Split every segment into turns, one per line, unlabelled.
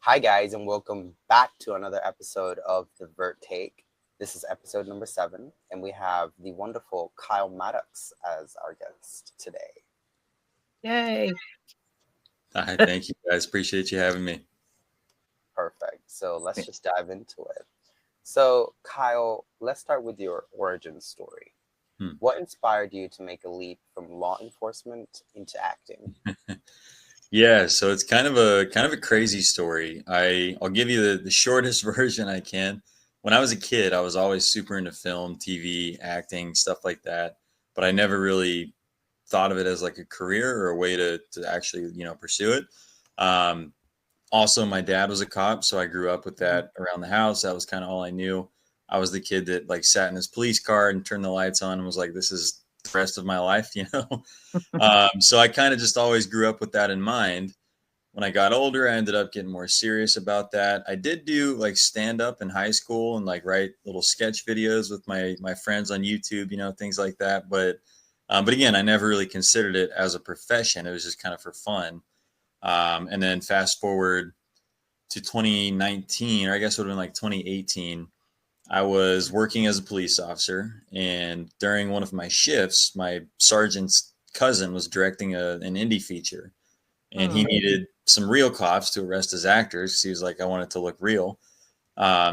Hi, guys, and welcome back to another episode of The Vert Take. This is episode number 7, and we have the wonderful Kyle Maddox as our guest today.
Yay.
Hi, thank you guys. Appreciate you having me.
Perfect. So let's just dive into it. So, Kyle, let's start with your origin story. What inspired you to make a leap from law enforcement into acting?
Yeah, so it's kind of a crazy story. I'll give you the shortest version I can. When I was a kid, I was always super into film, TV, acting, stuff like that, but I never really thought of it as like a career or a way to actually, pursue it. Um, Also, my dad was a cop, so I grew up with that around the house. That was kind of all I knew. I was the kid that like sat in his police car and turned the lights on and was like, "This is the rest of my life." So I kind of just always grew up with that in mind. When I got older, I ended up getting more serious about that. I did do like stand up in high school and like write little sketch videos with my friends on YouTube, things like that. But again, I never really considered it as a profession. It was just kind of for fun. And then fast forward to 2019, or I guess it would have been like 2018. I was working as a police officer, and during one of my shifts, my sergeant's cousin was directing an indie feature, and he needed some real cops to arrest his actors because he was like, I want it to look real.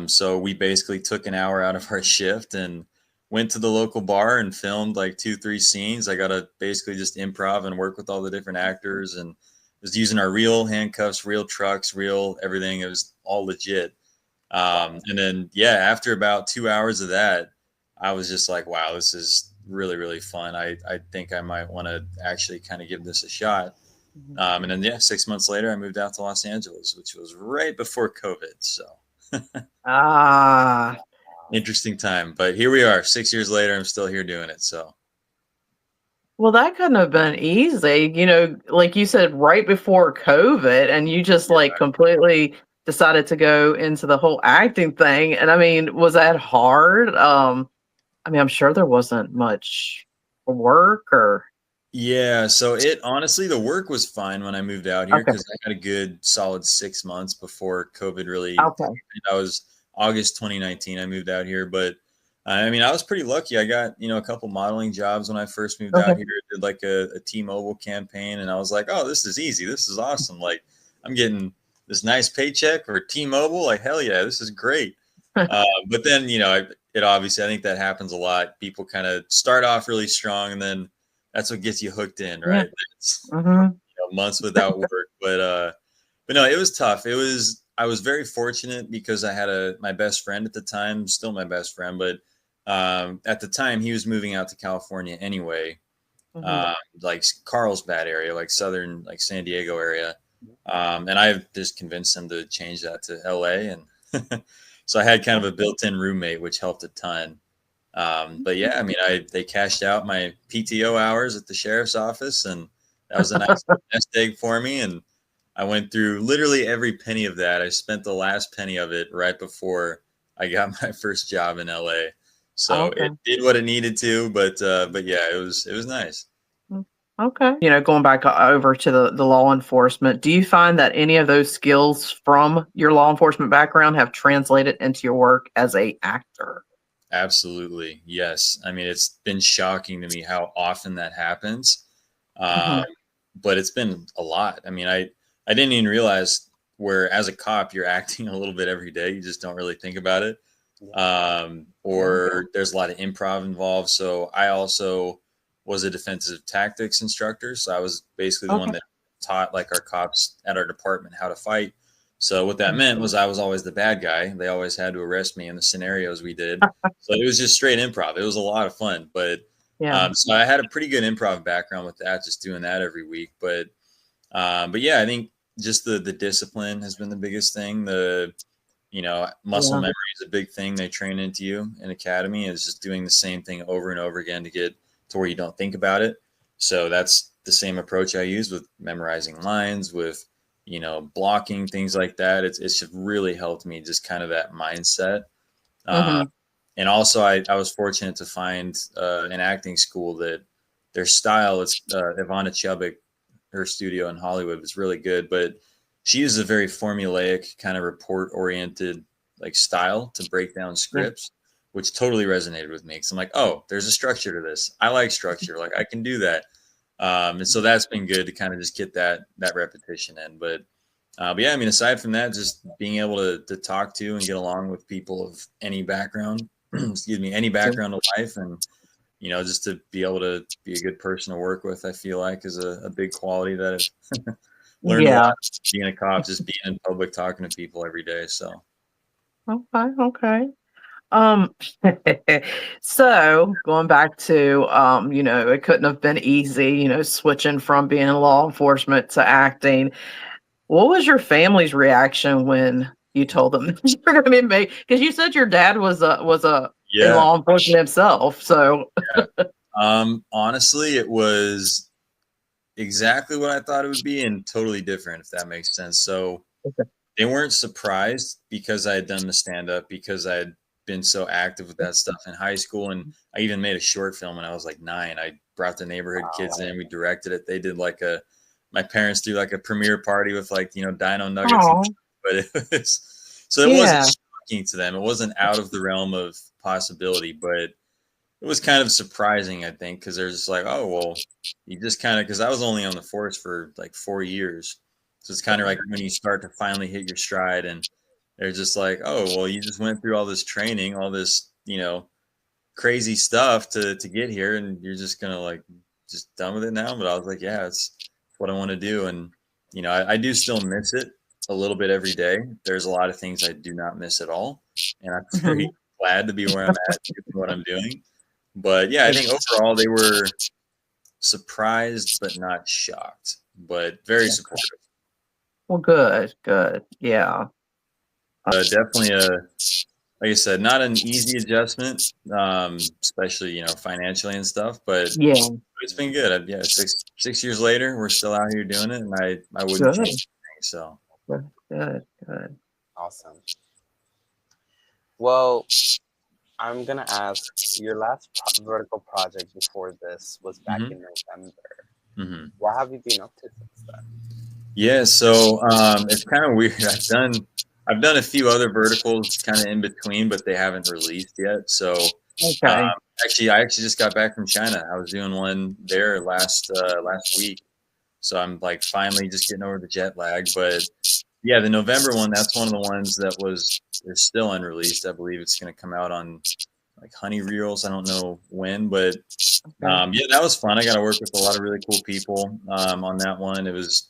So we basically took an hour out of our shift and went to the local bar and filmed like 2, 3 scenes. I got to basically just improv and work with all the different actors and was using our real handcuffs, real trucks, real everything. It was all legit. And then, yeah, after about 2 hours of that, I was just like, wow, this is really, really fun. I think I might want to actually kind of give this a shot. And then, yeah, 6 months later, I moved out to Los Angeles, which was right before COVID. So
Ah,
interesting time. But here we are, 6 years later, I'm still here doing it. So
well, that couldn't have been easy. Like you said, right before COVID, and you just like completely decided to go into the whole acting thing. And I mean, was that hard? I mean, I'm sure there wasn't much work or
yeah, so it honestly, the work was fine when I moved out here
okay,
because I had a good solid 6 months before COVID really.
okay,
I was August 2019, I moved out here, but I mean, I was pretty lucky. I got, a couple modeling jobs when I first moved
okay.
out here. I did like a T-Mobile campaign, and I was like, oh, this is easy. This is awesome. Like, I'm getting this nice paycheck for T-Mobile. Like, hell yeah, this is great. But then, it obviously, I think that happens a lot. People kind of start off really strong, and then that's what gets you hooked in,
Yeah.
right? It's
Hmm.
months without work, but no, it was tough. I was very fortunate because I had my best friend at the time, still my best friend, but at the time he was moving out to California anyway,
Hmm.
like Carlsbad area, like southern, like San Diego area, and I just convinced him to change that to LA, and so I had kind of a built-in roommate, which helped a ton. But yeah, I mean, they cashed out my PTO hours at the sheriff's office, and that was a nice nest egg for me. And I went through literally every penny of that. I spent the last penny of it right before I got my first job in LA. So
Okay.
it did what it needed to, but yeah, it was nice.
Mm, okay. Going back over to the law enforcement, do you find that any of those skills from your law enforcement background have translated into your work as a actor?
Absolutely, yes. I mean, it's been shocking to me how often that happens. Um,
Mhm.
but it's been a lot. I mean, I didn't even realize where as a cop you're acting a little bit every day. You just don't really think about it. Or there's a lot of improv involved. So I also was a defensive tactics instructor. So I was basically the one
Okay.
that taught like our cops at our department how to fight. So what that
Mhm.
meant was I was always the bad guy. They always had to arrest me in the scenarios we did. So it was just straight improv. It was a lot of fun, but
Yeah.
so I had a pretty good improv background with that, just doing that every week. But yeah, I think just the discipline has been the biggest thing. The muscle
Yeah.
memory is a big thing they train into you in academy. Is just doing the same thing over and over again to get to where you don't think about it. So that's the same approach I use with memorizing lines, with blocking things like that. It's just really helped me just kind of that mindset. Uh,
Mhm.
and also I was fortunate to find an acting school that their style, it's Ivana Chubbuck, her studio in Hollywood was really good, but she uses a very formulaic kind of report oriented like style to break down scripts, which totally resonated with me. Cause I'm like, oh, there's a structure to this. I like structure. Like I can do that. And so that's been good to kind of just get that repetition in. But yeah, I mean, aside from that, just being able to talk to and get along with people of any background, excuse me, any background of life, and just to be able to be a good person to work with, I feel like is a big quality that I've learned a lot being a cop, just being in public, talking to people every day. So.
Okay. So going back to, it couldn't have been easy, switching from being in law enforcement to acting. What was your family's reaction when you told them you were going to be made? Because you said your dad was in law enforcement himself. So,
honestly, it was exactly what I thought it would be, and totally different, if that makes sense. So they weren't surprised because I had done the stand-up, because I had been so active with that stuff in high school, and I even made a short film when I was like 9. I brought the neighborhood kids in, we directed it. They did my parents do like a premiere party with dino nuggets and stuff, but it wasn't shocking to them. It wasn't out of the realm of possibility, but it was kind of surprising, I think, because they're just like, oh, well, you just kind of, because I was only on the force for like 4 years. So it's kind of like when you start to finally hit your stride, and they're just like, oh, well, you just went through all this training, all this, crazy stuff to get here, and you're just going to like, just done with it now. But I was like, yeah, it's what I want to do. And, I do still miss it a little bit every day. There's a lot of things I do not miss at all. And I'm very glad to be where I'm at, doing what I'm doing. But yeah, I think overall they were surprised but not shocked, but very supportive.
Well, good. Yeah.
Definitely like I said, not an easy adjustment, especially, financially and stuff, but it's been good. Yeah. 6 years later, we're still out here doing it, and I wouldn't change anything. So
good.
Awesome. Well, I'm gonna ask, your last vertical project before this was back in November. What have you been up to since then? Yeah,
so it's kind of weird. I've done a few other verticals kind of in between, but they haven't released yet. So actually, I just got back from China. I was doing one there last week, so I'm like finally just getting over the jet lag. But yeah, the November one, that's one of the ones that is still unreleased. I believe it's going to come out on like Honey Reels. I don't know when, but yeah, that was fun. I got to work with a lot of really cool people on that one. It was,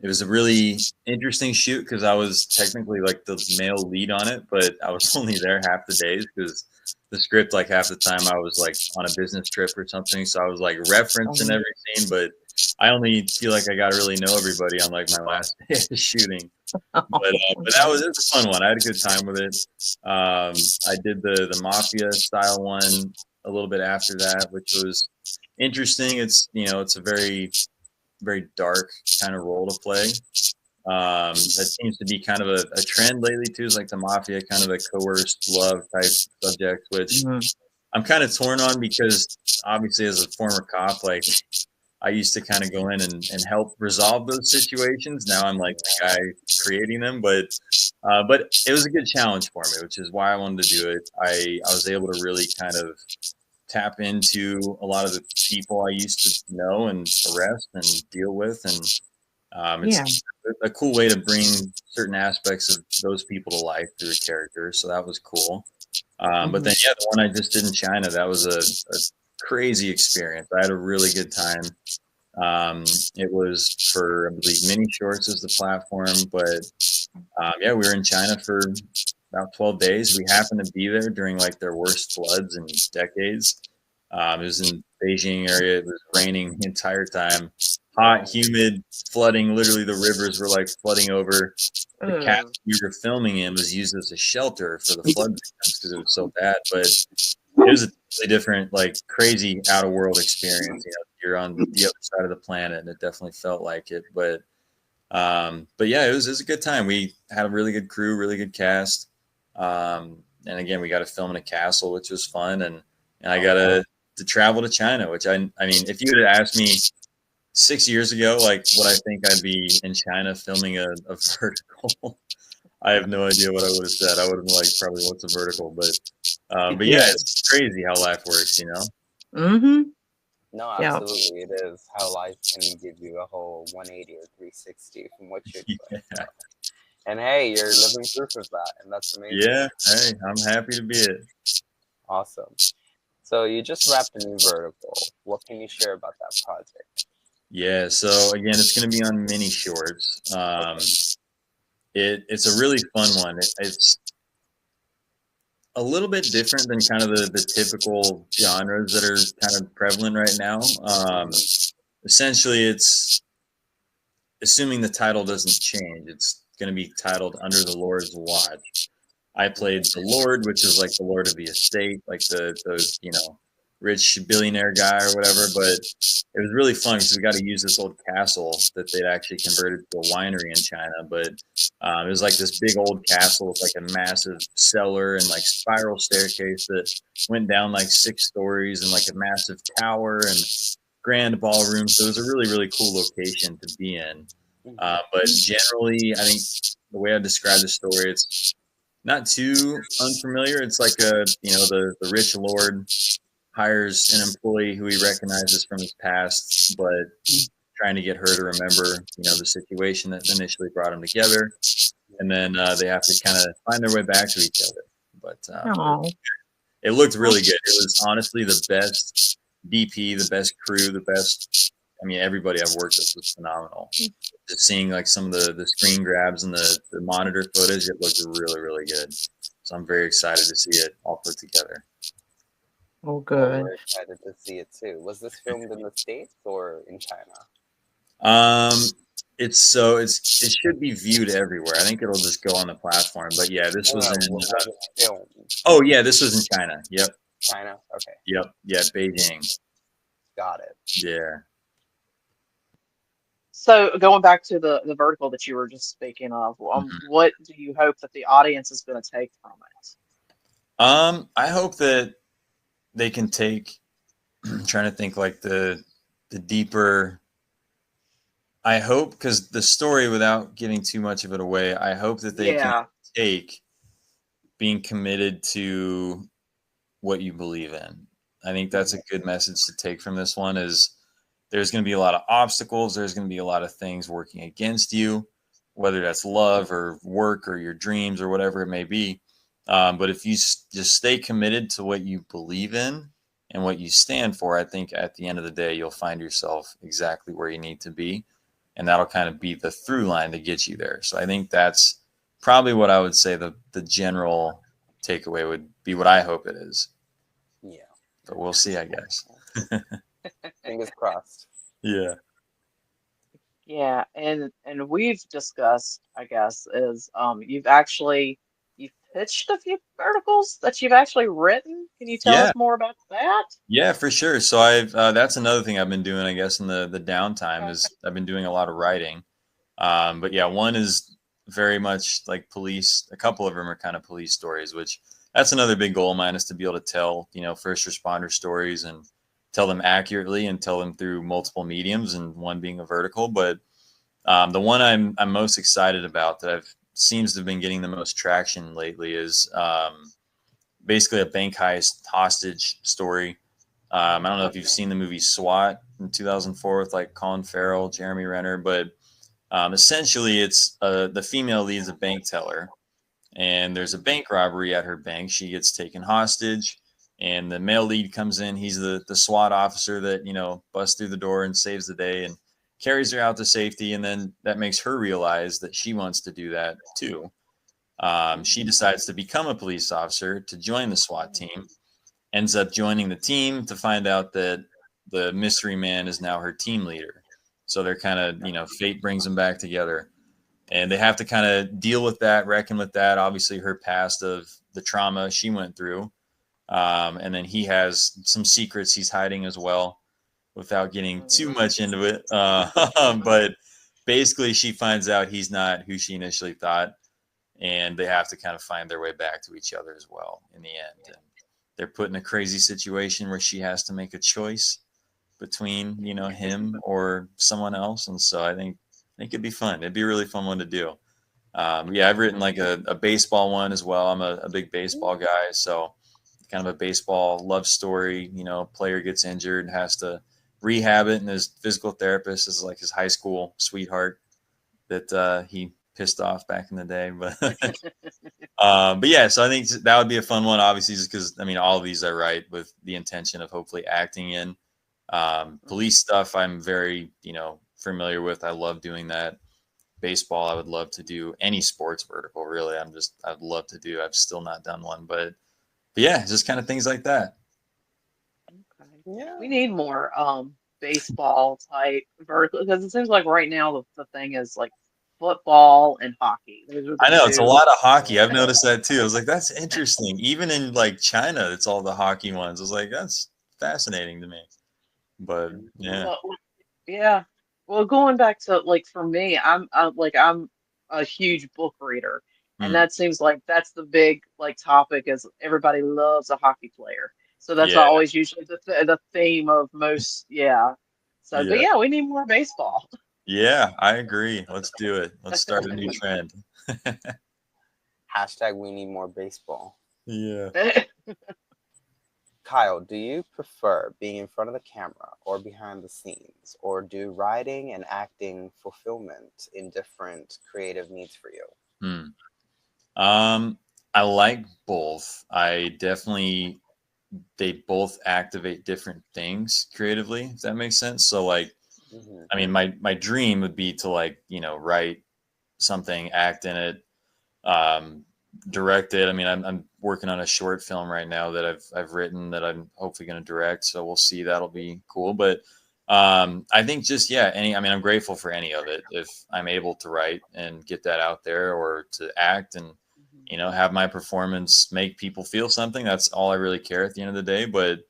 it was a really interesting shoot because I was technically like the male lead on it, but I was only there half the days because the script, like half the time I was like on a business trip or something. So I was like referencing every scene, but I only feel like I got to really know everybody on like my last day of shooting. But it was a fun one. I had a good time with it. I did the mafia style one a little bit after that, which was interesting. It's it's a very, very dark kind of role to play. That seems to be kind of a trend lately too. Is like the mafia, kind of a coerced love type subject, which I'm kind of torn on because obviously as a former cop, like I used to kind of go in and help resolve those situations. Now I'm like the guy creating them, but it was a good challenge for me, which is why I wanted to do it. I was able to really kind of tap into a lot of the people I used to know and arrest and deal with, and it's a cool way to bring certain aspects of those people to life through a character. So that was cool. But then the one I just did in China, that was a crazy experience. I had a really good time. It was for, I believe, mini shorts as the platform, but yeah, we were in China for about 12 days. We happened to be there during like their worst floods in decades. It was in Beijing area. It was raining the entire time, hot, humid, flooding. Literally, the rivers were like flooding over. The cabin we were filming in was used as a shelter for the flood victims because it was so bad. But it was a totally different, like crazy out of world experience. You're on the other side of the planet, and it definitely felt like it. But yeah, it was a good time. We had a really good crew, really good cast. And again, we got to film in a castle, which was fun. And I got to travel to China, which I mean, if you had asked me 6 years ago, like what I think I'd be in China filming a vertical. I have no idea what I would have said. I would have been like, probably, what's a vertical? But yeah, it's crazy how life works, you know?
Mm-hmm.
No,
Yeah.
absolutely, it is how life can give you a whole 180 or 360 from what you expect.
Yeah.
And hey, you're living proof of that, and that's amazing.
Yeah, hey, I'm happy to be it.
Awesome. So you just wrapped a new vertical. What can you share about that project?
Yeah, so again, it's going to be on mini shorts. It's a really fun one. It's a little bit different than kind of the typical genres that are kind of prevalent right now. Essentially, it's assuming the title doesn't change. It's going to be titled Under the Lord's Watch. I played the Lord, which is like the Lord of the estate, like the rich billionaire guy or whatever. But it was really fun because we got to use this old castle that they'd actually converted to a winery in China. But it was like this big old castle with like a massive cellar and like spiral staircase that went down like 6 stories and like a massive tower and grand ballroom. So it was a really, really cool location to be in. But generally, I think the way I describe the story, it's not too unfamiliar. It's like the rich lord hires an employee who he recognizes from his past, but trying to get her to remember, the situation that initially brought them together. And then they have to kind of find their way back to each other. But it looked really good. It was honestly the best DP, the best crew, the best. I mean, everybody I've worked with was phenomenal. Just seeing like some of the screen grabs and the monitor footage, it looked really, really good. So I'm very excited to see it all put together.
Oh, good.
We're excited to see it too. Was this filmed in the States or in China?
It should be viewed everywhere. I think it'll just go on the platform. But yeah, this was in.
Filmed?
Oh yeah, this was in China. Yep.
China. Okay.
Yep. Yeah, Beijing.
Got it.
Yeah.
So going back to the vertical that you were just speaking of, what do you hope that the audience is going to take from it?
I hope that they can take. I'm trying to think like the deeper. I hope, because the story, without giving too much of it away, I hope that they can take being committed to what you believe in. I think that's a good message to take from this one. Is there's going to be a lot of obstacles. There's going to be a lot of things working against you, whether that's love or work or your dreams or whatever it may be. But if you just stay committed to what you believe in and what you stand for, I think at the end of the day, you'll find yourself exactly where you need to be. And that'll kind of be the through line to get you there. So I think that's probably what I would say the general takeaway would be, what I hope it is.
Yeah.
But we'll see, I guess.
Fingers crossed.
Yeah.
Yeah, and we've discussed, I guess, is you've pitched a few articles that you've actually written. Can you tell us more about that?
Yeah, for sure. So I've that's another thing I've been doing, I guess, in the downtime is I've been doing a lot of writing. But yeah, one is very much like police. A couple of them are kind of police stories, which that's another big goal of mine, is to be able to tell, first responder stories and tell them accurately and tell them through multiple mediums, and one being a vertical. But the one I'm most excited about that seems to have been getting the most traction lately is basically a bank heist hostage story. I don't know if you've seen the movie SWAT in 2004 with like Colin Farrell, Jeremy Renner, but essentially it's the female lead is a bank teller, and there's a bank robbery at her bank. She gets taken hostage, and the male lead comes in. He's the SWAT officer that, busts through the door and saves the day and carries her out to safety. And then that makes her realize that she wants to do that too. She decides to become a police officer to join the SWAT team, ends up joining the team to find out that the mystery man is now her team leader. So they're kind of, fate brings them back together, and they have to kind of deal with that, reckon with that. Obviously her past of the trauma she went through. And then he has some secrets he's hiding as well, without getting too much into it. But basically she finds out he's not who she initially thought, and they have to kind of find their way back to each other as well in the end. And they're put in a crazy situation where she has to make a choice. between, you know, him or someone else. And so I think it'd be fun. It'd be a really fun one to do. Yeah, I've written like a baseball one as well. I'm a big baseball guy, so kind of a baseball love story. You know, player gets injured and has to rehab it, and his physical therapist is like his high school sweetheart that he pissed off back in the day. But yeah, so I think that would be a fun one, obviously, just because I mean, all of these I write with the intention of hopefully acting in. Police stuff, I'm very, you know, familiar with. I love doing that. Baseball, I would love to do. Any sports vertical, really. I'd love to do. I've still not done one, but yeah, just kind of things like that.
Okay.
Yeah.
We need more baseball type vertical because it seems like right now the thing is like football and hockey. Those are the
I know it's a
two.
lot of hockey. I've noticed that too. I was like, that's interesting. Even in like China, it's all the hockey ones. I was like, that's fascinating to me. But yeah.
Well, yeah. Well, going back to like for me, I'm a huge book reader, and
Mm,
that seems like that's the big like topic is everybody loves a hockey player. So that's
yeah,
always usually the theme of most, yeah. So, but
yeah,
yeah, we need more baseball.
yeah. I agree. Let's do it. Let's start a new trend.
Hashtag we need more baseball.
Yeah.
Kyle, do you prefer being in front of the camera or behind the scenes, or do writing and acting fulfillment in different creative needs for you?
Hmm. I like both. I definitely they both activate different things creatively, if that makes sense. So like,
Hmm.
I mean, my dream would be to like, you know, write something, act in it, um, direct it. I mean, I'm working on a short film right now that I've written that I'm hopefully going to direct. So we'll see. That'll be cool. But I think just yeah, I mean, I'm grateful for any of it if I'm able to write and get that out there, or to act and you know have my performance make people feel something. That's all I really care at the end of the day. But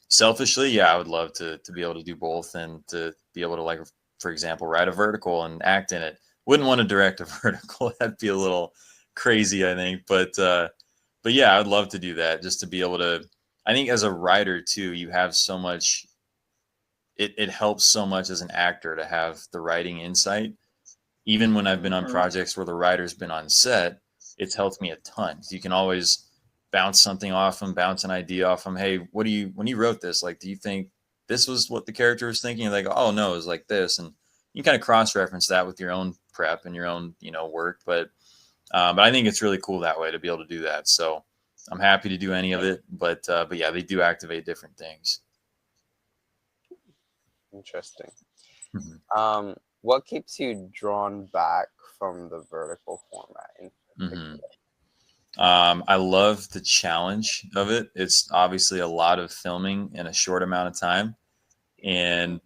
selfishly, yeah, I would love to be able to do both and to be able to, like, for example, write a vertical and act in it. Wouldn't want to direct a vertical. That'd be a little crazy, I think. But yeah, I would love to do that, just to be able to. I think as a writer too, you have so much. It helps so much as an actor to have the writing insight. Even when I've been on
Mhm.
projects where the writer's been on set, it's helped me a ton. You can always bounce something off them, bounce an idea off them. Hey, what do you when you wrote this? Like, do you think this was what the character was thinking? And they go, oh no, it was like this, and you can kind of cross-reference that with your own prep and your own, you know, work. But I think it's really cool that way to be able to do that. So I'm happy to do any of it. But yeah, they do activate different things.
Interesting.
Mhm.
What keeps you drawn back from the vertical format in
Mhm.
particular?
I love the challenge of it. It's obviously a lot of filming in a short amount of time. And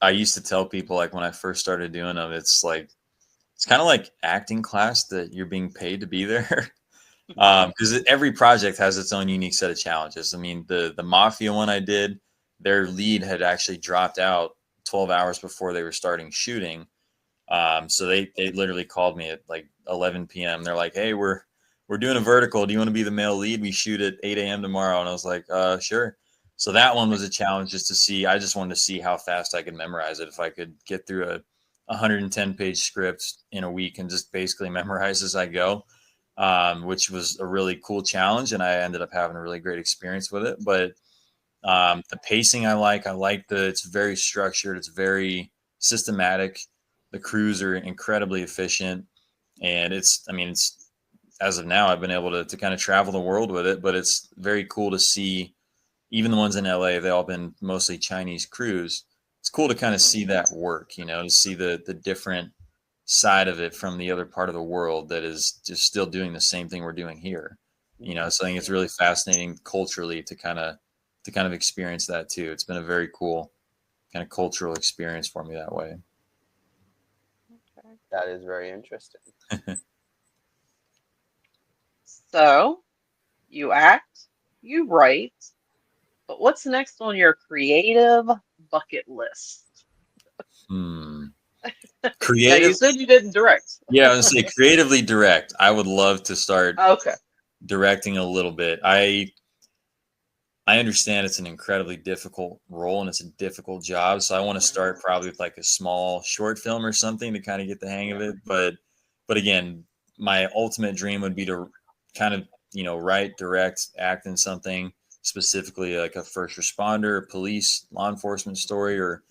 I used to tell people, like, when I first started doing them, it's like, it's kind of like acting class that you're being paid to be there. Because every project has its own unique set of challenges. I mean, the Mafia one I did, their lead had actually dropped out 12 hours before they were starting shooting. So they literally called me at like 11 p.m. They're like, "Hey, we're doing a vertical. Do you want to be the male lead? We shoot at 8 a.m. tomorrow." And I was like, "Sure." So that one was a challenge, just to see. I just wanted to see how fast I could memorize it. If I could get through a 110-page script in a week and just basically memorize as I go, which was a really cool challenge, and I ended up having a really great experience with it. But the pacing I like it's very structured, it's very systematic. The crews are incredibly efficient, and I mean, it's as of now, I've been able to kind of travel the world with it, but it's very cool to see. Even the ones in LA, they've all been mostly Chinese crews. It's cool to kind of see that work, you know, to see the different side of it from the other part of the world that is just still doing the same thing we're doing here. You know, so I think it's really fascinating culturally to kind of experience that too. It's been a very cool kind of cultural experience for me that way.
Okay.
That is very interesting.
So you act, you write, but what's next on your creative bucket list?
Hmm.
Now you
Creative.
said you didn't direct.
Yeah, I was gonna say creatively direct. I would love to start
Okay.
directing a little bit. I understand it's an incredibly difficult role and it's a difficult job. So I want to start probably with like a small short film or something to kind of get the hang of it. But again, my ultimate dream would be to kind of, write, direct, act in something specifically like a first responder, police, law enforcement story, or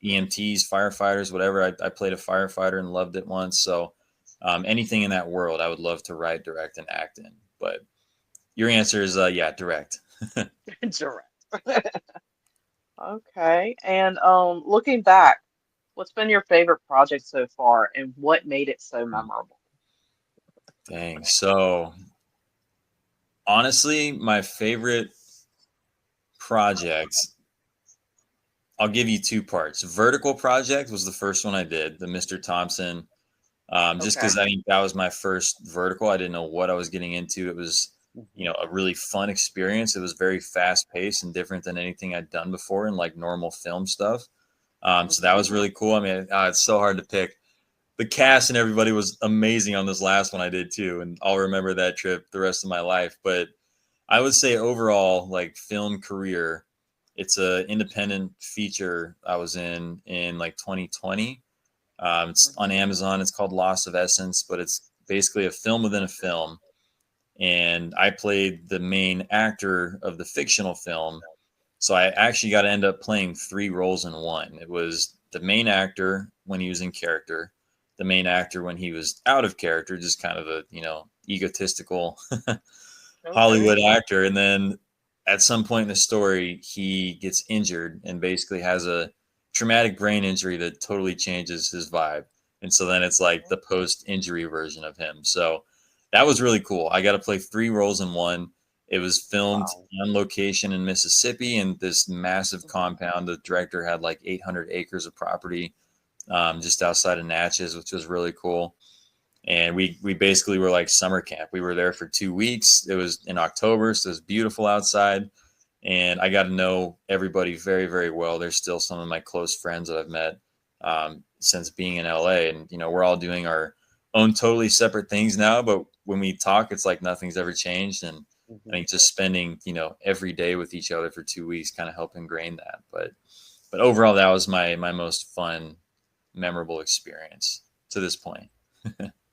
EMTs, firefighters, whatever. I played a firefighter and loved it once. So anything in that world, I would love to write, direct, and act in. But your answer is, yeah, direct.
Direct. Okay. And looking back, what's been your favorite project so far, and what made it so memorable?
Dang. So honestly, my favorite project, I'll give you two parts. Vertical project was the first one I did, the Mr. Thompson. Just
Okay.
because I think that was my first vertical. I didn't know what I was getting into. It was, a really fun experience. It was very fast paced and different than anything I'd done before in like normal film stuff. So that was really cool. I mean, it's so hard to pick. The cast and everybody was amazing on this last one I did too, and I'll remember that trip the rest of my life. But I would say overall, like film career, it's a independent feature I was in like 2020. It's on Amazon. It's called Loss of Essence, but it's basically a film within a film. And I played the main actor of the fictional film. So I actually got to end up playing three roles in one. It was the main actor when he was in character, the main actor when he was out of character, just kind of a, egotistical
Okay.
Hollywood actor. And then at some point in the story, he gets injured and basically has a traumatic brain injury that totally changes his vibe. And so then it's like the post injury version of him. So that was really cool. I got to play three roles in one. It was filmed
Wow.
on location in Mississippi in this massive compound. The director had like 800 acres of property just outside of Natchez, which was really cool. And we basically were like summer camp. We were there for 2 weeks. It was in October, so it was beautiful outside. And I got to know everybody very, very well. They're still some of my close friends that I've met since being in LA. And, we're all doing our own totally separate things now. But when we talk, it's like nothing's ever changed. And I think just spending, every day with each other for 2 weeks kind of helped ingrain that. But overall, that was my most fun, memorable experience to this point.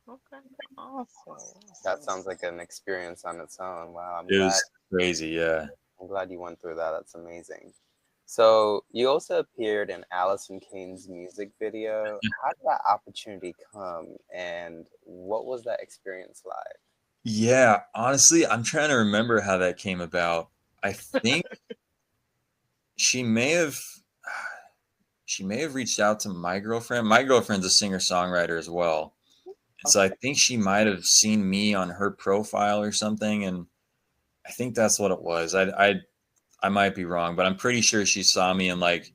Okay. Awesome.
That sounds like an experience on its own. Wow,
It was crazy, yeah.
I'm glad you went through that. That's amazing. So you also appeared in Allison Kane's music video. How did that opportunity come, and what was that experience like?
Yeah, honestly, I'm trying to remember how that came about. I think she may have reached out to my girlfriend. My girlfriend's a singer-songwriter as well. And so I think she might have seen me on her profile or something, and I think that's what it was. I might be wrong, but I'm pretty sure she saw me in like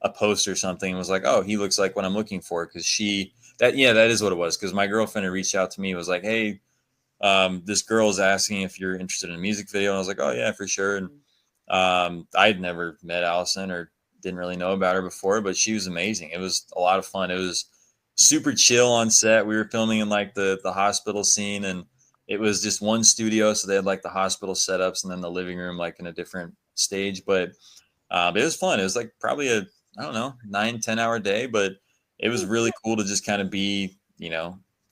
a post or something and was like, "Oh, he looks like what I'm looking for." Because that is what it was. Because my girlfriend had reached out to me, was like, "Hey, this girl is asking if you're interested in a music video." And I was like, "Oh yeah, for sure." And I'd never met Allison or didn't really know about her before, but she was amazing. It was a lot of fun. It was super chill on set. We were filming in like the hospital scene, and it was just one studio, so they had like the hospital setups and then the living room like in a different stage. But it was fun. It was like probably a, I don't know, 9-10 hour day, but it was really cool to just kind of be,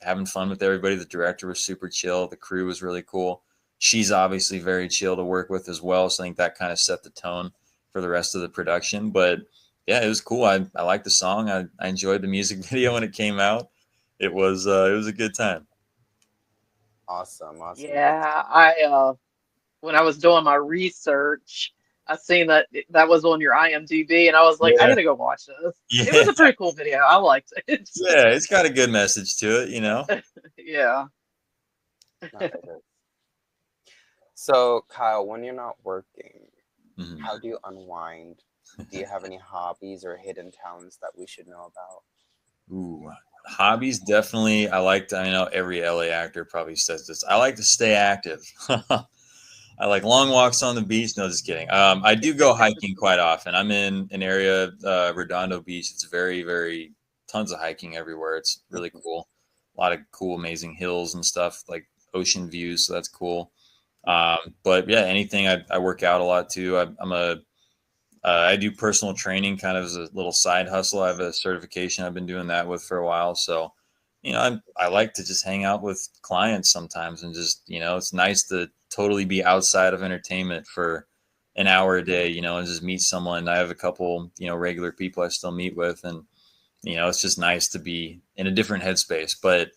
having fun with everybody. The director was super chill. The crew was really cool. She's obviously very chill to work with as well. So I think that kind of set the tone for the rest of the production. But yeah, it was cool. I liked the song. I enjoyed the music video when it came out. It was a good time.
Awesome, awesome.
Yeah, when I was doing my research, I seen that was on your IMDb, and I was like, I
Yeah.
gotta go watch this. It was
Yeah.
a pretty cool video. I liked it.
Yeah. It's got a good message to it.
Yeah.
No, it is. So, Kyle, when you're not working,
Mhm.
how do you unwind? Do you have any hobbies or hidden talents that we should know about?
Ooh, hobbies definitely. I know every LA actor probably says this. I like to stay active. I like long walks on the beach. No, just kidding. I do go hiking quite often. I'm in an area, Redondo Beach. It's very, very tons of hiking everywhere. It's really cool. A lot of cool, amazing hills and stuff, like ocean views. So that's cool. But yeah, anything. I work out a lot too. I do personal training kind of as a little side hustle. I have a certification I've been doing that with for a while. So, I like to just hang out with clients sometimes and just, it's nice to totally be outside of entertainment for an hour a day, and just meet someone. I have a couple, regular people I still meet with, and, it's just nice to be in a different headspace. But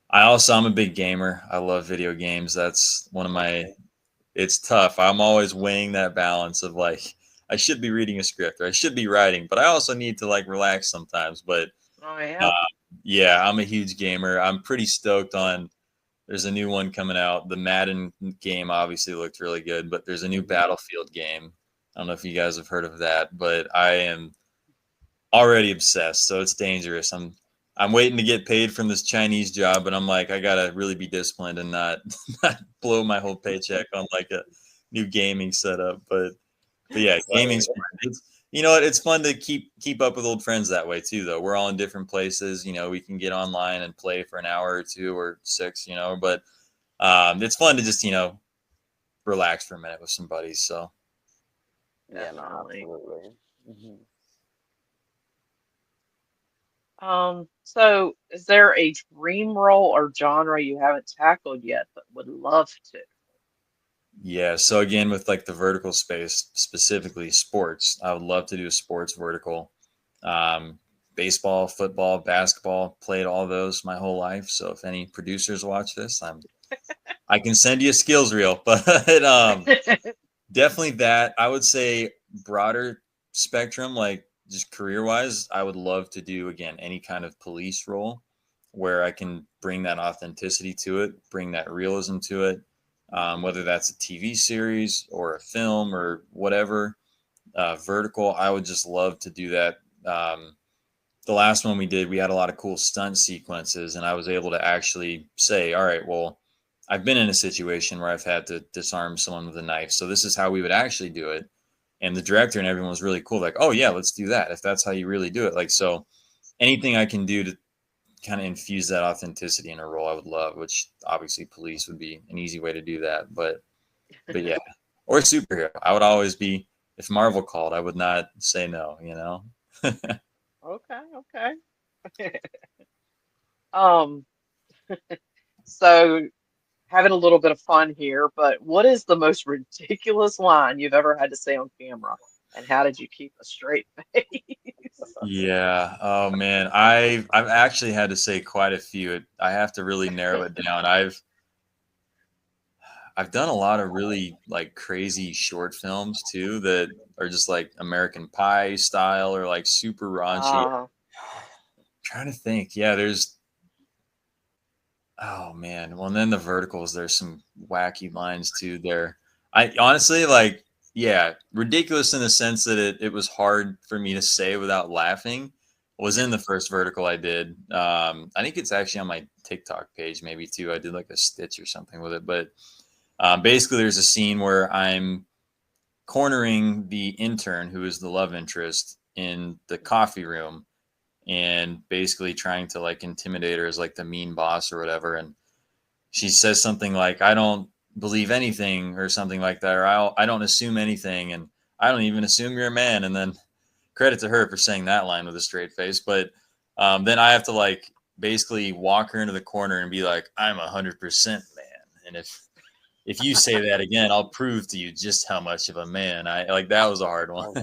I'm a big gamer. I love video games. That's one of my, it's tough. I'm always weighing that balance of like, I should be reading a script or I should be writing, but I also need to like relax sometimes. But
Oh
uh,
yeah.
yeah, I'm a huge gamer. I'm pretty stoked on, there's a new one coming out. The Madden game obviously looked really good, but there's a new Battlefield game. I don't know if you guys have heard of that, but I am already obsessed. So it's dangerous. I'm waiting to get paid from this Chinese job, but I'm like, I gotta really be disciplined and not not blow my whole paycheck on like a new gaming setup. But yeah, gaming's fun. It's fun to keep up with old friends that way too, though. We're all in different places. We can get online and play for an hour or two or six, but it's fun to just, relax for a minute with some buddies. So
Yeah, no,
Definitely.
absolutely. Hmm.
So is there a dream role or genre you haven't tackled yet but would love to?
yeah, so again with like the vertical space, specifically sports, I would love to do a sports vertical. Um, Baseball, football, basketball, played all those my whole life. So if any producers watch this, I can send you a skills reel, but definitely that. I would say broader spectrum, like just career wise, I would love to do again any kind of police role where I can bring that authenticity to it, bring that realism to it, whether that's a TV series or a film or whatever. Vertical, I would just love to do that. The last one we did, we had a lot of cool stunt sequences, and I was able to actually say, all right, well, I've been in a situation where I've had to disarm someone with a knife. So this is how we would actually do it. And the director and everyone was really cool. Like, oh yeah, let's do that. If that's how you really do it. Like, so anything I can do to kind of infuse that authenticity in a role, I would love, which obviously police would be an easy way to do that. But yeah, or superhero. I would always be, if Marvel called, I would not say no.
Okay, okay. Um, so having a little bit of fun here, but what is the most ridiculous line you've ever had to say on camera? And how did you keep a straight face?
Yeah. Oh man, I've actually had to say quite a few. I have to really narrow it down. I've done a lot of really like crazy short films too that are just like American Pie style or like super raunchy.
Uh,
Trying to think. Yeah, there's, oh man. Well, and then the verticals, there's some wacky lines too there. I honestly like, yeah, ridiculous in the sense that it was hard for me to say without laughing was in the first vertical I did. I think it's actually on my TikTok page maybe too. I did like a stitch or something with it, but basically there's a scene where I'm cornering the intern who is the love interest in the coffee room and basically trying to like intimidate her as like the mean boss or whatever. And she says something like, I don't believe anything or something like that, or I don't assume anything. And I don't even assume you're a man. And then credit to her for saying that line with a straight face. But then I have to like basically walk her into the corner and be like, I'm 100% man. And if you say that again, I'll prove to you just how much of a man I like. That was a hard one.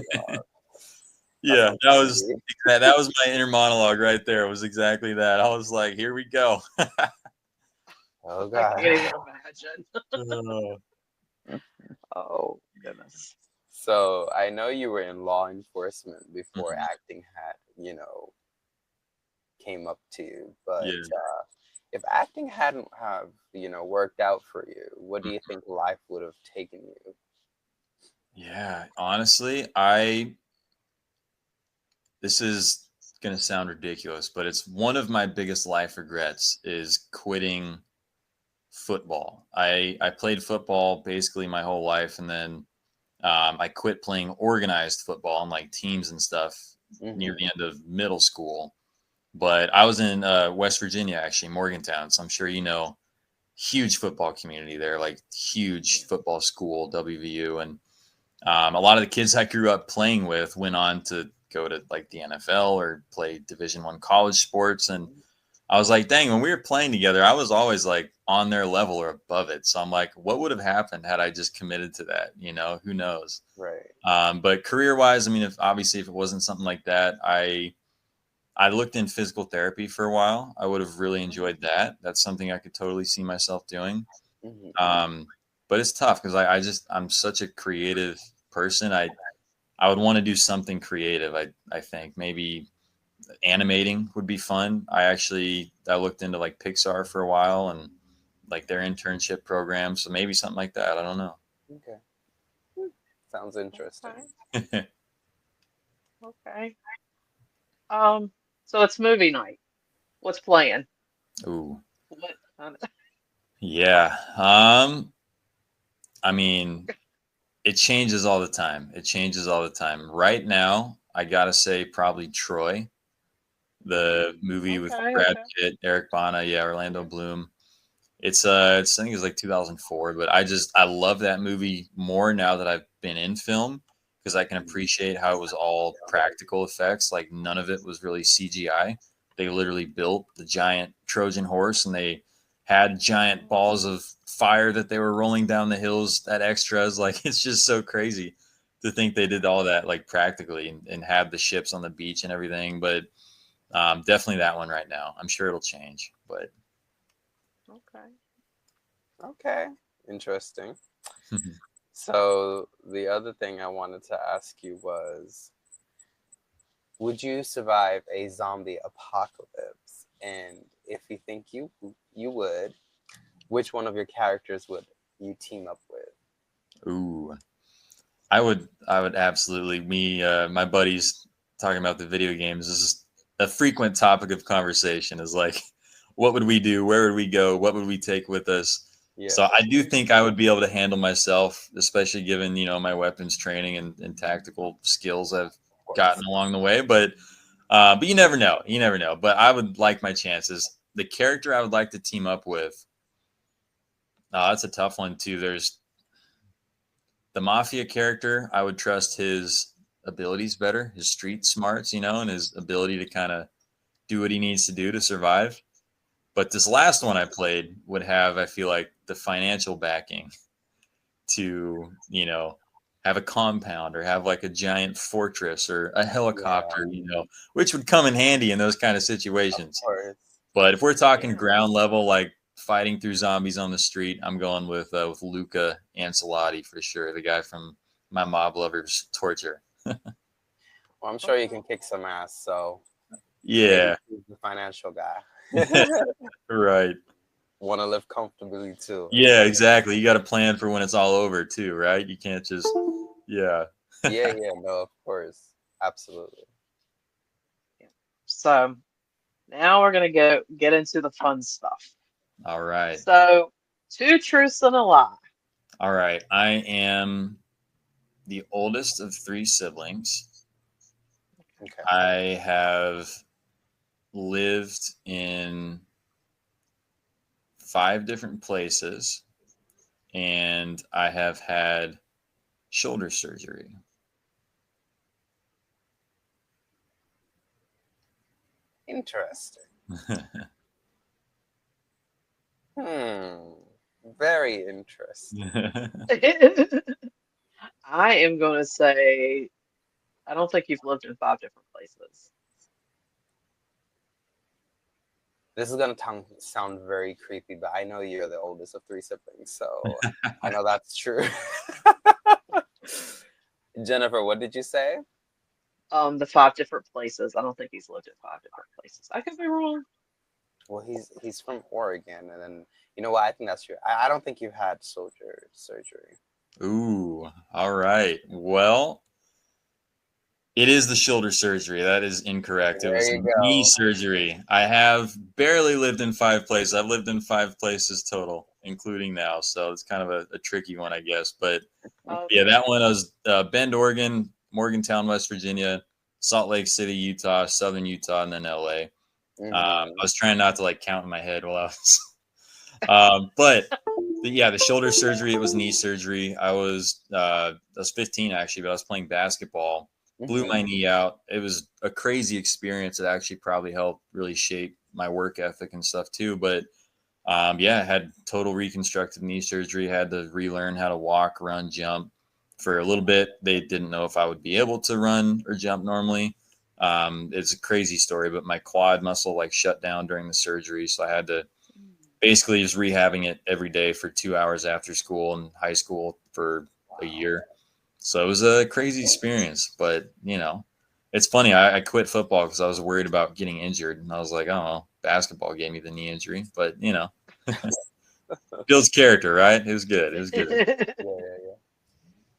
Oh God, that's
Yeah, that was my inner monologue right there. It was exactly that. I was like, here we go.
oh
I
God.
can't even imagine.
Uh,
Oh, goodness.
So I know you were in law enforcement before
mhm,
acting had, came up to you, but
yeah.
if acting hadn't have, worked out for you, what do you
mhm.
think life would have taken you?
Yeah, honestly, this is going to sound ridiculous, but it's one of my biggest life regrets is quitting football. I played football basically my whole life, and then I quit playing organized football on like teams and stuff near
Hmm.
the end of middle school. But I was in West Virginia, actually, Morgantown. So I'm sure you know huge football community there, like huge football school, WVU. And a lot of the kids I grew up playing with went on to go to like the NFL or play Division I college sports. And I was like, dang, when we were playing together, I was always like on their level or above it. So I'm like, what would have happened had I just committed to that? You know, who knows?
Right.
But career wise, I mean, if it wasn't something like that, I looked in physical therapy for a while. I would have really enjoyed that. That's something I could totally see myself doing. But it's tough because I'm such a creative person. I would want to do something creative. I think maybe animating would be fun. I looked into like Pixar for a while and like their internship program. So maybe something like that. I don't know.
Okay. Sounds interesting.
Okay. So it's movie night. What's playing?
Ooh.
What?
Yeah. I mean, it changes all the time. Right now, I gotta say probably Troy, the movie with Brad Pitt, Eric Bana, Orlando Bloom. I think it's like 2004, but I love that movie more now that I've been in film because I can appreciate how it was all practical effects. Like none of it was really CGI. They literally built the giant Trojan horse and they had giant balls of fire that they were rolling down the hills at extras. Like it's just so crazy to think they did all that like practically and had the ships on the beach and everything. But definitely that one right now. I'm sure it'll change, but.
Okay. Interesting. So the other thing I wanted to ask you was, would you survive a zombie apocalypse? And if you think you would, which one of your characters would you team up with?
Ooh, I would absolutely. My buddies talking about the video games. This is a frequent topic of conversation. Is like, what would we do? Where would we go? What would we take with us? Yeah. So I do think I would be able to handle myself, especially given my weapons training and tactical skills I've gotten along the way. But you never know. But I would like my chances. The character I would like to team up with. That's a tough one too. There's the mafia character. I would trust his abilities better, his street smarts, and his ability to kind of do what he needs to do to survive. But this last one I played would have, I feel like, the financial backing to, have a compound or have like a giant fortress or a helicopter, which would come in handy in those kind of situations. But if we're talking ground level, like fighting through zombies on the street, I'm going with Luca Ancelotti for sure, the guy from My Mob Lovers Torture.
Well, I'm sure you can kick some ass, so
yeah,
he's the financial guy.
Right.
Want to live comfortably too.
Yeah, exactly. You got to plan for when it's all over too, right? You can't just
yeah, no, of course. Absolutely.
So now we're going to get into the fun stuff.
All right.
So 2 truths and a lie.
All right. I am the oldest of 3 siblings. Okay. I have lived in 5 different places, and I have had shoulder surgery.
Interesting. Very interesting.
I am going to say, I don't think you've lived in 5 different places.
This is going to sound very creepy, but I know you're the oldest of 3 siblings, so I know that's true. Jennifer, what did you say?
The 5 different places. I don't think he's lived in 5 different places. I could be wrong.
Well, he's from Oregon, and then you know what? I think that's true. I don't think you've had shoulder surgery.
Ooh, all right. Well, it is the shoulder surgery. That is incorrect. It was knee surgery. I have barely lived in 5 places. I've lived in 5 places total, including now. So it's kind of a tricky one, I guess. But yeah, that one was Bend, Oregon, Morgantown, West Virginia, Salt Lake City, Utah, Southern Utah, and then LA. I was trying not to like count in my head while I was But the shoulder surgery, it was knee surgery. I was 15 actually, but I was playing basketball. Blew my knee out. It was a crazy experience. It actually probably helped really shape my work ethic and stuff too. But I had total reconstructive knee surgery. Had to relearn how to walk, run, jump. For a little bit, they didn't know if I would be able to run or jump normally. It's a crazy story, but my quad muscle like shut down during the surgery, so I had to basically just rehabbing it every day for 2 hours after school and high school for a year. So it was a crazy experience, but it's funny. I quit football because I was worried about getting injured, and I was like, oh, basketball gave me the knee injury, but builds character, right? It was good. It was good.
Yeah.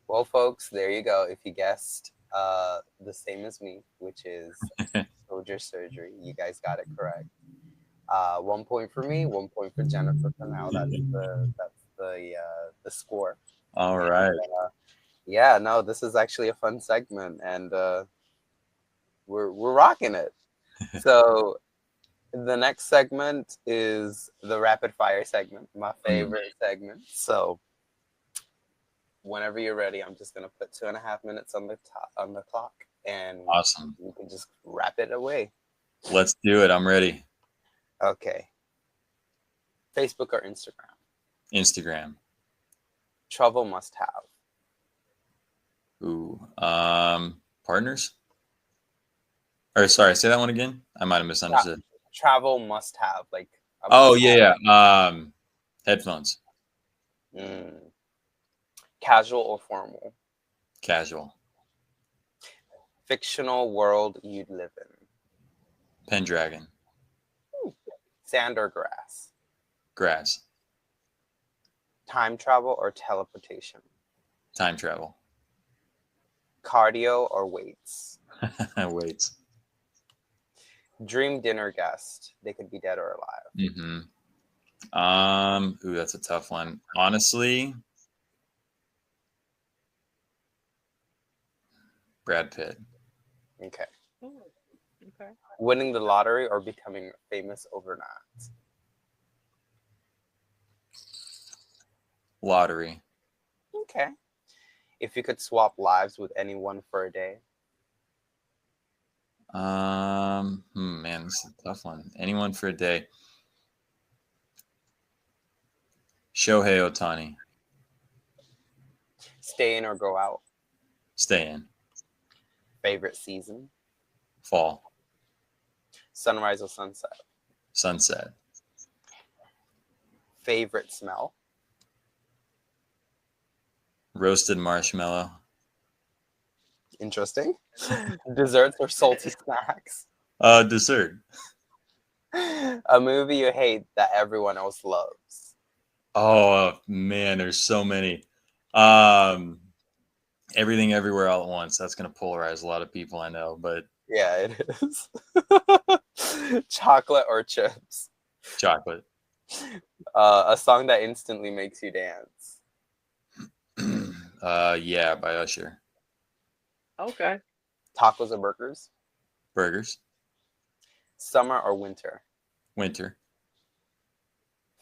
Well, folks, there you go. If you guessed the same as me, which is shoulder surgery, you guys got it correct. 1 point for me, 1 point for Jennifer for now. That's the score.
All right.
And, no, this is actually a fun segment, and we're rocking it. So the next segment is the rapid fire segment, my favorite segment. So whenever you're ready, I'm just gonna put 2.5 minutes on the clock, and
awesome.
You can just wrap it away.
Let's do it. I'm ready.
Okay. Facebook or Instagram?
Instagram.
Travel must have.
Ooh. Partners? Or sorry, say that one again. I might have misunderstood.
Travel must have, like.
Oh yeah. Headphones.
Casual or formal?
Casual.
Fictional world you'd live in?
Pendragon.
Sand or grass?
Grass.
Time travel or teleportation?
Time travel.
Cardio or weights?
Weights.
Dream dinner guest. They could be dead or alive.
Ooh, that's a tough one. Honestly, Brad Pitt.
Okay.
Okay.
Winning the lottery or becoming famous overnight?
Lottery.
Okay. If you could swap lives with anyone for a day?
Man, this is a tough one. Anyone for a day? Shohei Ohtani.
Stay in or go out?
Stay in.
Favorite season?
Fall.
Sunrise or sunset?
Sunset.
Favorite smell?
Roasted marshmallow.
Interesting. Desserts or salty snacks?
Dessert.
A movie you hate that everyone else loves?
Oh man, there's so many. Everything Everywhere All at Once. That's gonna polarize a lot of people, I know, but
yeah, it is. Chocolate or chips?
Chocolate.
A song that instantly makes you dance?
Yeah, by Usher.
Okay.
Tacos or burgers?
Burgers.
Summer or winter?
Winter.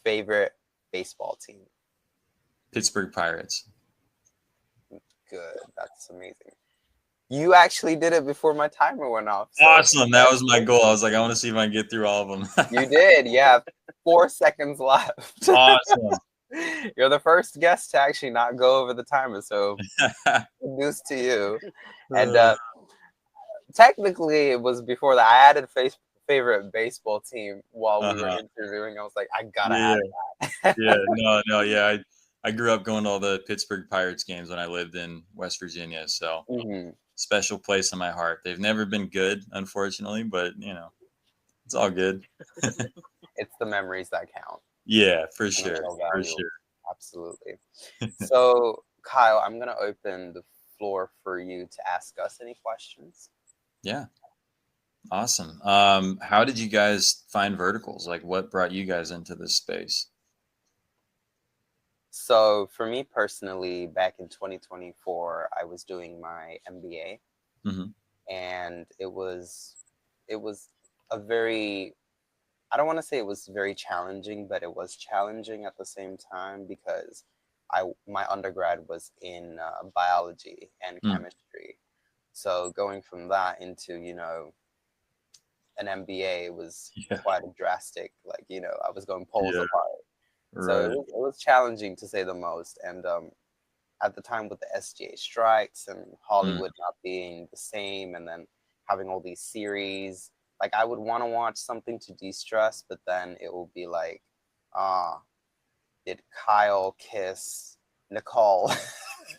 Favorite baseball team?
Pittsburgh Pirates.
Good. That's amazing. You actually did it before my timer went off.
So awesome. That was my goal. I was like, I want to see if I can get through all of them.
You did. Yeah. 4 seconds left.
Awesome.
You're the first guest to actually not go over the timer. So news to you. And technically, it was before that. I added favorite baseball team while we were interviewing. I was like, I gotta add that.
Yeah. I grew up going to all the Pittsburgh Pirates games when I lived in West Virginia. So special place in my heart. They've never been good, unfortunately, but it's all good.
It's the memories that count.
Yeah, for sure. For sure.
Absolutely. So, Kyle, I'm going to open the floor for you to ask us any questions.
Yeah. Awesome. How did you guys find verticals? Like, what brought you guys into this space?
So, for me personally, back in 2024, I was doing my MBA, and it was a very I don't want to say it was very challenging, but it was challenging at the same time because my undergrad was in biology and chemistry. So going from that into, an MBA was quite a drastic, like, I was going poles apart. So it was challenging to say the most. And at the time with the SGA strikes and Hollywood not being the same, and then having all these series, like I would want to watch something to de-stress, but then it will be like, did Kyle kiss Nicole?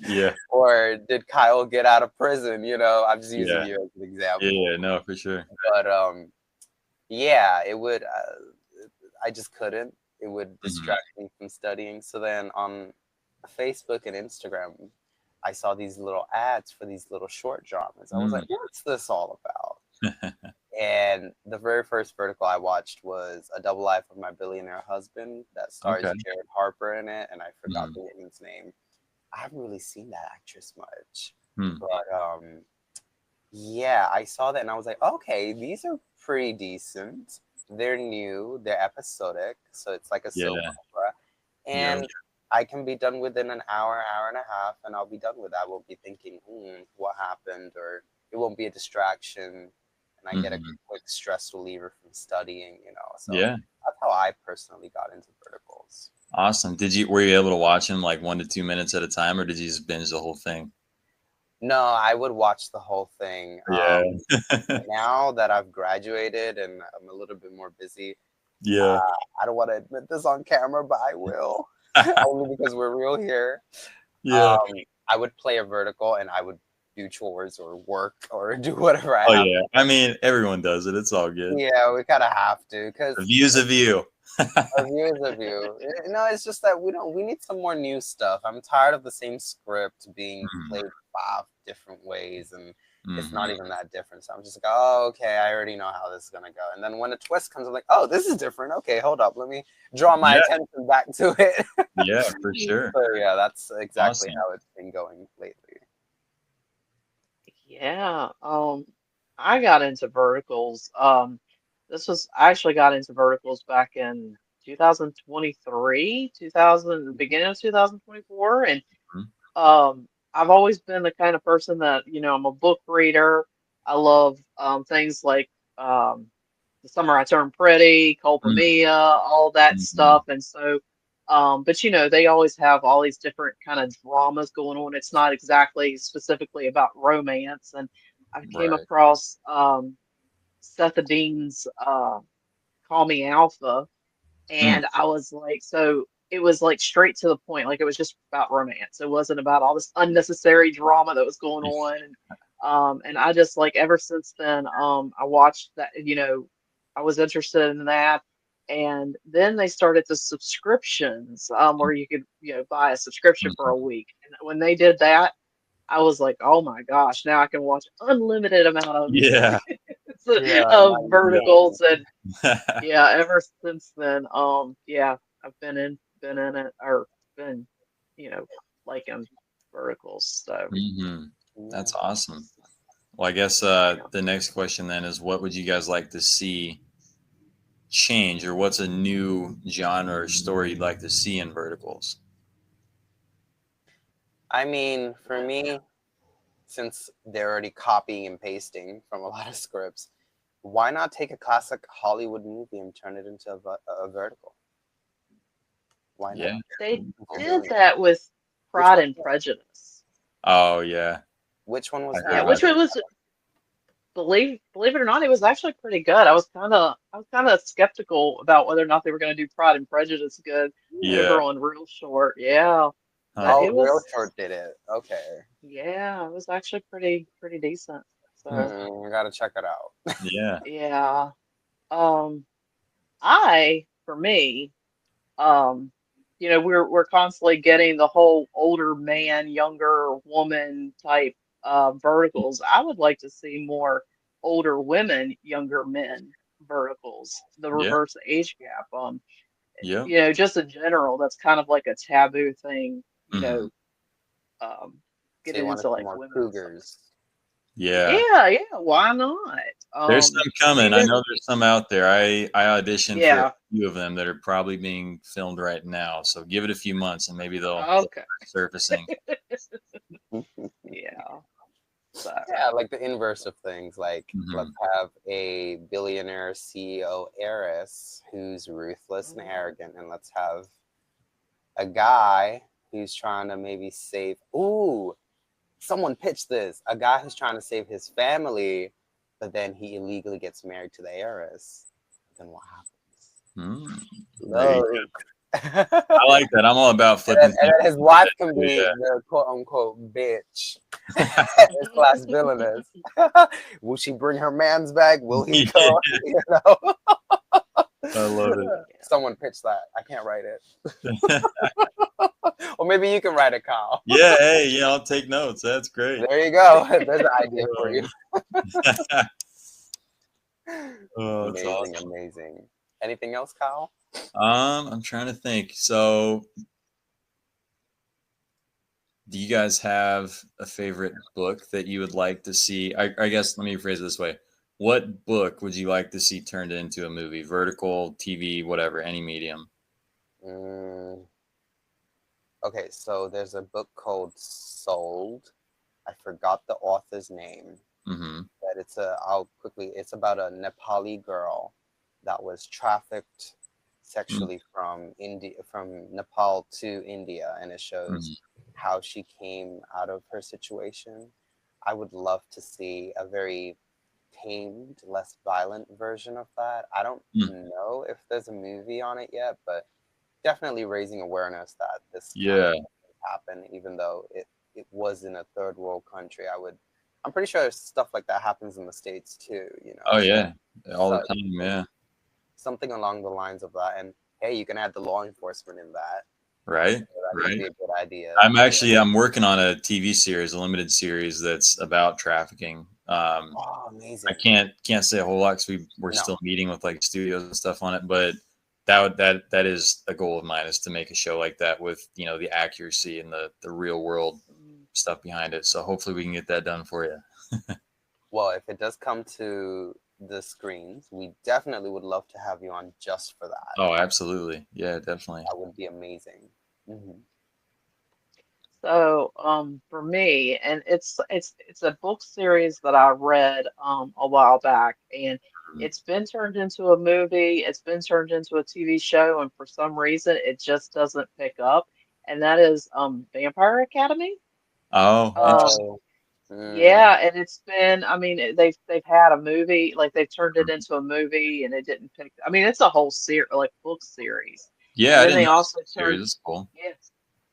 Yeah.
Or did Kyle get out of prison? I'm just using you as an example.
Yeah, no, for sure.
But yeah, it would. I just couldn't. It would distract me from studying. So then on Facebook and Instagram, I saw these little ads for these little short dramas. I was like, what's this all about? And the very first vertical I watched was A Double Life of My Billionaire Husband that stars Jared Harper in it, and I forgot the woman's name. I haven't really seen that actress much. But yeah, I saw that and I was like, okay, these are pretty decent. They're new, they're episodic, so it's like a soap opera. And I can be done within an hour, hour and a half, and I'll be done with that. I won't be thinking, what happened? Or it won't be a distraction. And I get a quick stress reliever from studying, So that's how I personally got into verticals.
Awesome. Were you able to watch them like 1 to 2 minutes at a time, or did you just binge the whole thing?
No, I would watch the whole thing. Now that I've graduated and I'm a little bit more busy, I don't want to admit this on camera, but I will. Only because we're real here. I would play a vertical and I would do chores or work or do whatever I have.
I mean, everyone does it. It's all good.
Yeah, we kind of have to, because
a view's a view.
A view is a view. No, it's just that we need some more new stuff. I'm tired of the same script being played 5 different ways, and it's not even that different. So I'm just like, oh, okay, I already know how this is gonna go. And then when a twist comes, I'm like, oh, this is different. Okay, hold up, let me draw my attention back to it.
Yeah, for sure.
So yeah, that's exactly how it's been going lately.
Yeah. I got into verticals. I actually got into verticals back in 2023, beginning of 2024, and I've always been the kind of person that, I'm a book reader. I love things like The Summer I Turned Pretty, Culpa Mia, all that stuff. And so, but they always have all these different kind of dramas going on. It's not exactly specifically about romance. And I came across Seth Dean's Call Me Alpha, and I was like, so it was like straight to the point. Like it was just about romance. It wasn't about all this unnecessary drama that was going on. And I just like ever since then, I watched that, I was interested in that. And then they started the subscriptions, where you could, buy a subscription for a week. And when they did that, I was like, oh my gosh, now I can watch unlimited amount of verticals. And ever since then, I've been in it, or been, liking verticals. So
that's awesome. Well, I guess the next question then is, what would you guys like to see change, or what's a new genre or story you'd like to see in verticals?
I mean, for me, since they're already copying and pasting from a lot of scripts, why not take a classic Hollywood movie and turn it into a vertical? Why not?
They did that with Pride and Prejudice.
Oh yeah.
Which one was that?
Yeah, which one was? Believe it or not, it was actually pretty good. I was kind of skeptical about whether or not they were going to do Pride and Prejudice good. Over on Real Short,
Real Short did it. Okay.
Yeah, it was actually pretty decent. So
we gotta check it out.
Yeah. For me, we're constantly getting the whole older man, younger woman type verticals. I would like to see more older women, younger men verticals, the reverse age gap. Just in general, that's kind of like a taboo thing, getting into like
more
women.
cougars.
Yeah.
Yeah, why not?
There's some coming. I
Even
know there's some out there. I auditioned for a
yeah,
few of them that are probably being filmed right now. So give it a few months and maybe they'll
okay,
start surfacing.
yeah. So
Yeah, like the inverse of things. Like, let's
Mhm.
have a billionaire CEO heiress who's ruthless and
mhm.
arrogant, and let's have a guy who's trying to maybe save. Ooh, someone pitched this. A guy who's trying to save his family, but then he illegally gets married to the heiress. Then what
Mm.
happens?
There you
No.
go.
and,
I like that. I'm all about
then,
flipping
and
things
then his
on its
wife
head,
can
too,
be the quote unquote bitch.
yeah.
Slash villainous. Will she bring her man's back? Will he
Yeah,
go? You know?
I love it.
Someone pitched that. I can't write it. Or maybe you can write it, Kyle.
Yeah, hey, yeah, I'll take notes. That's great.
There you go. There's an idea for you.
Oh, it's
Amazing,
awesome.
amazing. Anything else, Kyle?
I'm trying to think. So, do you guys have a favorite book that you would like to see? I guess let me rephrase it this way. What book would you like to see turned into a movie? Vertical, TV, whatever, any medium.
Mm, okay, so there's a book called Sold. I forgot the author's name,
Mm-hmm.
but it's about a Nepali girl that was trafficked sexually from Nepal to India, and it shows
Mm-hmm.
how she came out of her situation. I would love to see a very tamed, less violent version of that. I don't know if there's a movie on it yet, but definitely raising awareness that this kind of
Yeah.
thing happen, even though it was in a third world country. I'm pretty sure stuff like that happens in the States too, you know.
Oh,
So,
yeah. All the
so
time. Yeah.
something along the lines of that. And hey, you can add the law enforcement in that.
Right.
So that could
Right.
be a good idea.
I'm working on a TV series, a limited series that's about trafficking.
Oh,
I
amazing.
can't say a whole lot because we're
No.
still meeting with like studios and stuff on it, but that is a goal of mine, is to make a show like that with, you know, the accuracy and the real world stuff behind it. So hopefully we can get that done for you.
Well, if it does come to the screens, we definitely would love to have you on just for that.
Oh, absolutely. Yeah, definitely.
That would be amazing. Mm-hmm.
So, for me, and it's a book series that I read a while back, and it's been turned into a movie, it's been turned into a TV show, and for some reason it just doesn't pick up, and that is Vampire Academy.
Oh,
Um,
interesting.
Oh,
yeah, and it's been, I mean, they've had a movie, like they've turned it into a movie, and it didn't pick. I mean, it's a whole like book series,
Yeah,
and
I
then
didn't
they
know this
also
series.
turned.
It's cool.
Yeah,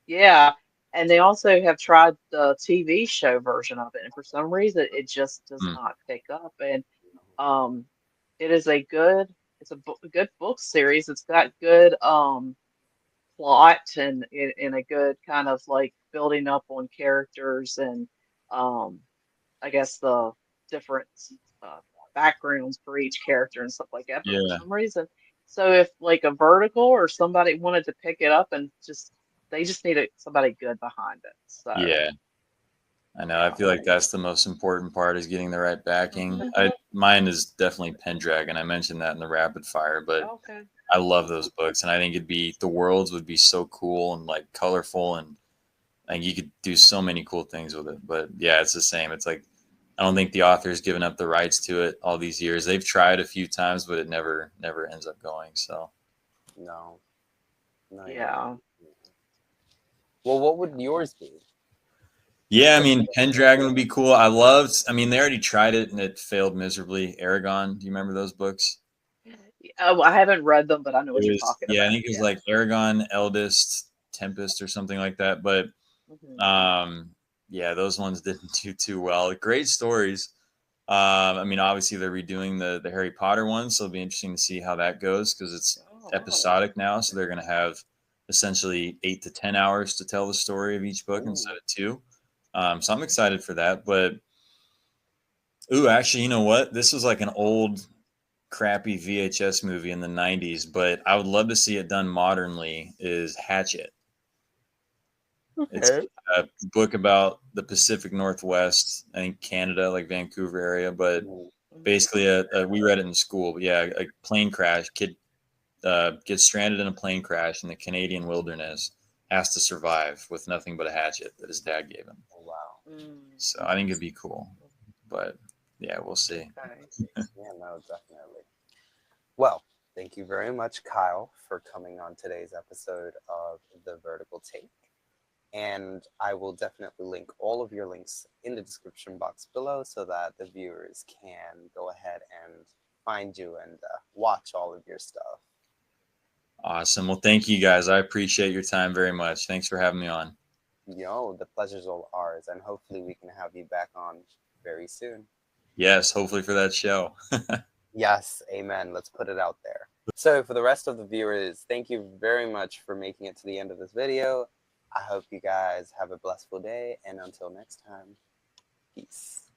yeah, and they also have tried the TV show version of it, and for some reason it just does
Mm,
not pick up. And um, it is a good, a good book series. It's got good plot and a good kind of like building up on characters and um, I guess the different uh, backgrounds for each character and stuff like that. But for
yeah,
some reason, so if like a vertical or somebody wanted to pick it up and they just needed somebody good behind it. So
yeah. I know. I
yeah.
feel like that's the most important part, is getting the right backing.
Hmm.
Mine is definitely Pendragon. I mentioned that in the rapid fire, but
Okay.
I love those books, and I think the worlds would be so cool and like colorful, and like you could do so many cool things with it. But yeah, it's the same. It's like I don't think the author's given up the rights to it all these years. They've tried a few times, but it never ends up going. So
no. No, you're right.
Yeah.
Well, what would yours be?
yeah, I
What's
mean Pendragon would be cool. I mean, they already tried it and it failed miserably. Aragon, do you remember those books?
Oh, I haven't read them, but I know what
It
you're
was,
talking
yeah, I
about.
think it was
Yeah.
like Aragon, Eldest, Tempest, or something like that. But
Hmm.
um, yeah, those ones didn't do too well. Great stories. I mean, obviously they're redoing the Harry Potter one, so it'll be interesting to see how that goes, because it's
Oh.
episodic now. So they're going to have essentially 8 to 10 hours to tell the story of each book instead
Ooh.
of two. So I'm excited for that. But ooh, actually, you know what? This was like an old crappy VHS movie in the 90s, but I would love to see it done modernly, is Hatchet. It's a book about the Pacific Northwest, I think Canada, like Vancouver area, but basically we read it in school. But yeah, a plane crash. Kid gets stranded in a plane crash in the Canadian wilderness, has to survive with nothing but a hatchet that his dad gave him.
Oh, wow.
So I think it'd be cool, but yeah, we'll see.
Okay.
Yeah, no, definitely. Well, thank you very much, Kyle, for coming on today's episode of The Vertical Take. And I will definitely link all of your links in the description box below so that the viewers can go ahead and find you and watch all of your stuff.
Awesome. Well, thank you guys. I appreciate your time very much. Thanks for having me on.
Yo, the pleasure's all ours, and hopefully we can have you back on very soon.
Yes, hopefully for that show.
Yes, amen. Let's put it out there. So for the rest of the viewers, thank you very much for making it to the end of this video. I hope you guys have a blissful day, and until next time, peace.